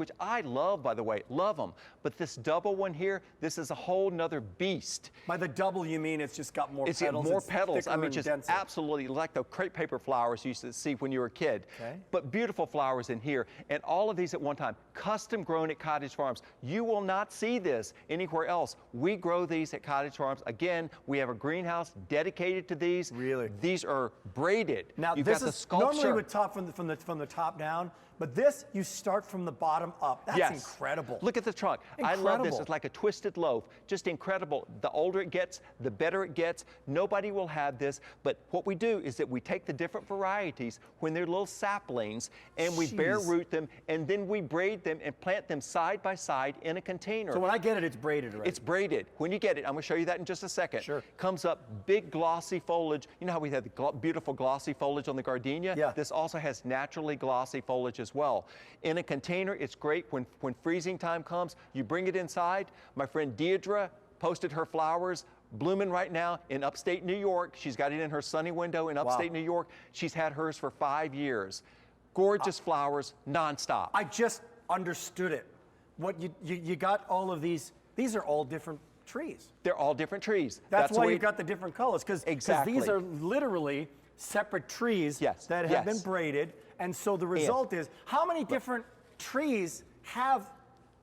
which I love, by the way, love them. But this double one here, this is a whole nother beast. By the double, you mean it's just got more petals? It's more petals. I mean, just denser. absolutely like the crepe paper flowers you used to see when you were a kid. Okay. But beautiful flowers in here. And all of these at one time, custom grown at Cottage Farms. You will not see this anywhere else. We grow these at Cottage Farms. Again, we have a greenhouse dedicated to these. Really? These are braided. Now, You've this got the is sculpture. normally with top from the top down, but this you start from the bottom up. That's Yes. incredible. Look at the trunk. Incredible. I love this. It's like a twisted loaf. Just incredible. The older it gets, the better it gets. Nobody will have this. But what we do is that we take the different varieties when they're little saplings and we bare root them, and then we braid them and plant them side by side in a container. So when I get it, it's braided, right? It's braided. When you get it, I'm going to show you that in just a second. Sure. Comes up big glossy foliage. You know how we have the beautiful glossy foliage on the gardenia? Yeah. This also has naturally glossy foliage as well. In a container, it's great when freezing time comes. You bring it inside. My friend Deidre posted her flowers blooming right now in upstate New York. She's got it in her sunny window in upstate New York. She's had hers for 5 years. Gorgeous flowers, nonstop. I just understood it. What you got all of these are all different trees. They're all different trees. That's why you got the different colors, because Exactly. these are literally separate trees that have been braided. And so the result is, how many different trees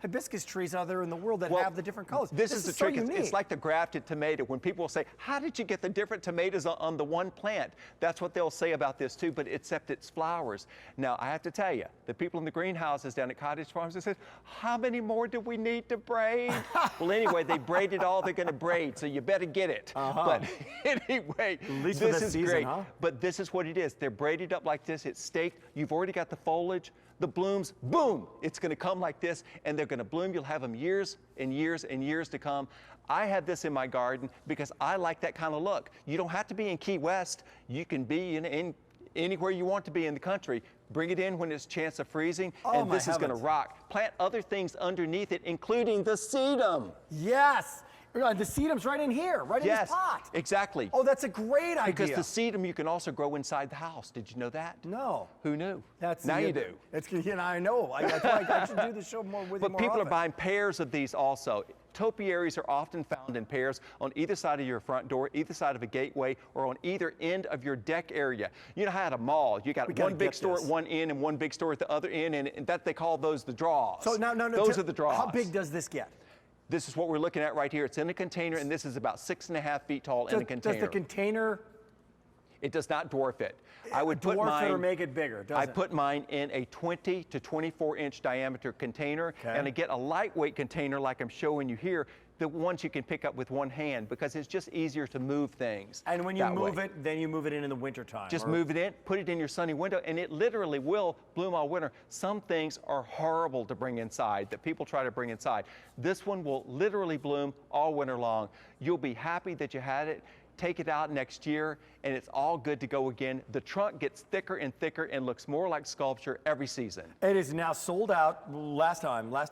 hibiscus trees are there in the world that have the different colors? This is the trick. So it's like the grafted tomato. When people say, how did you get the different tomatoes on the one plant? That's what they'll say about this too, but except it's flowers. Now, I have to tell you, the people in the greenhouses down at Cottage Farms, they said, how many more do we need to braid? Well, anyway, they braided all they're going to braid, so you better get it. But anyway, this is season, great. huh? But this is what it is. They're braided up like this. It's staked. You've already got the foliage. The blooms, boom, it's going to come like this, and they're going to bloom. You'll have them years and years and years to come. I had this in my garden because I like that kind of look. You don't have to be in Key West. You can be in anywhere you want to be in the country. Bring it in when it's a chance of freezing, and this is going to rock. Plant other things underneath it, including the sedum. Yes. The sedum's right in here, right in this pot. Exactly. Oh, that's a great idea. Because the sedum you can also grow inside the house. Did you know that? No. Who knew? Now you do. I know. That's why I should do the show more with you more people often. are buying pairs of these also. Topiaries are often found in pairs on either side of your front door, either side of a gateway, or on either end of your deck area. You know how at a mall, you got one big store at one end and one big store at the other end, and that they call those the draws. So now, those are the draws. How big does this get? This is what we're looking at right here. It's in a container, and this is about 6.5 feet tall in a container. Does the container? It does not dwarf it. I would put dwarf mine, it or make it bigger, does I it? put mine in a 20 to 24 inch diameter container, and I get a lightweight container like I'm showing you here, the ones you can pick up with one hand, because it's just easier to move things. And when you move it, then you move it in the wintertime. Just move it in, put it in your sunny window, and it literally will bloom all winter. Some things are horrible to bring inside, that people try to bring inside. This one will literally bloom all winter long. You'll be happy that you had it. Take it out next year, and it's all good to go again. The trunk gets thicker and thicker and looks more like sculpture every season. It is now sold out last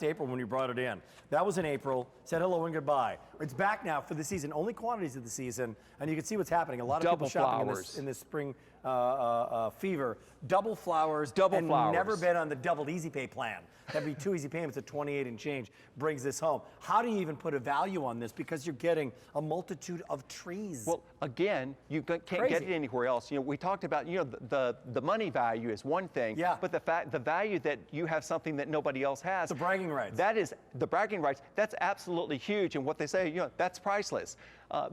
April when you brought it in. That was in April, said hello and goodbye. It's back now for the season, only quantities of the season, and you can see what's happening. A lot of people shopping in this spring fever. Double flowers. And never been on the double easy pay plan. That'd be 2 easy payments at 28 and change, brings this home. How do you even put a value on this? Because you're getting a multitude of trees. Well, again, you can't get it anywhere else. You know, we talked about, you know, the money value is one thing, but the value that you have something that nobody else has. The bragging rights. That is, the bragging rights, that's absolutely huge. And what they say, you know, that's priceless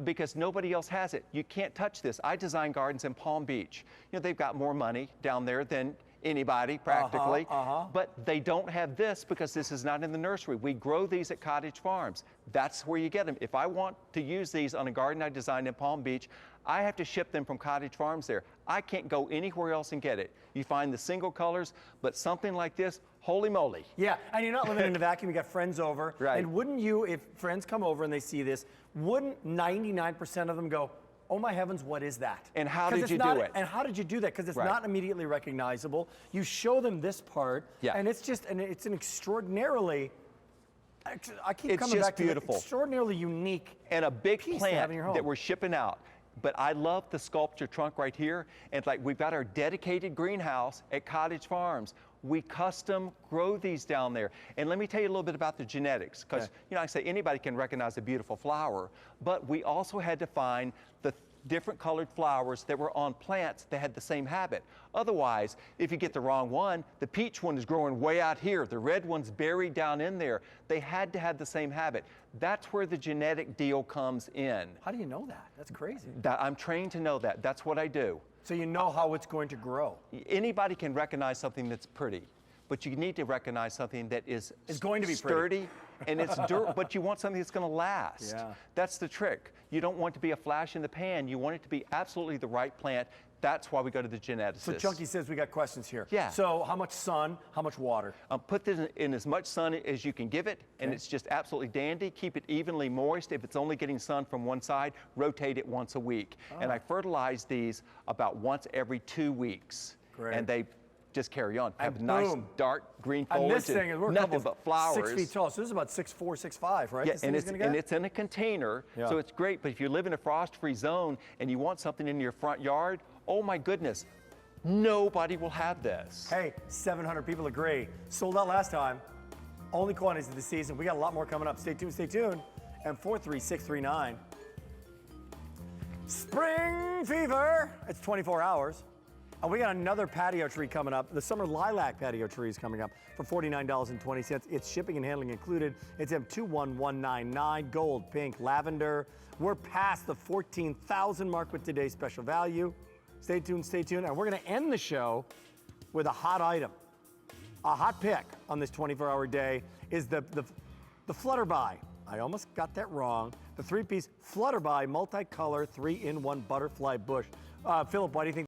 because nobody else has it. You can't touch this. I design gardens in Palm Beach. You know, they've got more money down there than anybody practically, but they don't have this because this is not in the nursery. We grow these at Cottage Farms. That's where you get them. If I want to use these on a garden I designed in Palm Beach, I have to ship them from Cottage Farms there. I can't go anywhere else and get it. You find the single colors, but something like this, holy moly. Yeah, and you're not living in a vacuum. You got friends over. Right. And wouldn't you, if friends come over and they see this, wouldn't 99% of them go, oh my heavens, what is that? And how did you do it? And how did you do that? Because it's not immediately recognizable. You show them this part, and it's just, and it's an extraordinarily, I keep coming back to it, extraordinarily unique and a big plant in your home. that we're shipping out. But I love the sculpture trunk right here. And like we've got our dedicated greenhouse at Cottage Farms. We custom grow these down there. And let me tell you a little bit about the genetics, because I say anybody can recognize a beautiful flower, but we also had to find the different colored flowers that were on plants that had the same habit. Otherwise, if you get the wrong one, the peach one is growing way out here, the red one's buried down in there. They had to have the same habit. That's where the genetic deal comes in. How do you know that? That's crazy. I'm trained to know that. That's what I do. So you know how it's going to grow. Anybody can recognize something that's pretty, but you need to recognize something that is it's going to be sturdy and it's durable, but you want something that's going to last. Yeah. That's the trick. You don't want it to be a flash in the pan. You want it to be absolutely the right plant. That's why we go to the geneticist. So Chunky says we got questions here. Yeah. So how much sun, how much water? Put this in as much sun as you can give it, and it's just absolutely dandy. Keep it evenly moist. If it's only getting sun from one side, rotate it once a week. And I fertilize these about once every 2 weeks. Great. And they just carry on. Have And nice boom. dark green foliage. And this thing is, we're nothing but flowers. 6 feet tall. So this is about 6'4", 6'5", right? Yeah, This and thing it's in a container, so it's great. But if you live in a frost-free zone and you want something in your front yard, oh my goodness, nobody will have this. Hey, 700 people agree. Sold out last time. Only quantities of the season. We got a lot more coming up. Stay tuned, stay tuned. And 43639. Spring fever. It's 24 hours. And we got another patio tree coming up. The summer lilac patio tree is coming up for $49.20. It's shipping and handling included. It's M21199, gold, pink, lavender. We're past the 14,000 mark with today's special value. Stay tuned, stay tuned. And we're going to end the show with a hot item. A hot pick on this 24-hour day is the Flutterby. I almost got that wrong. The 3-piece Flutterby multicolor 3-in-1 butterfly bush. Philip, why do you think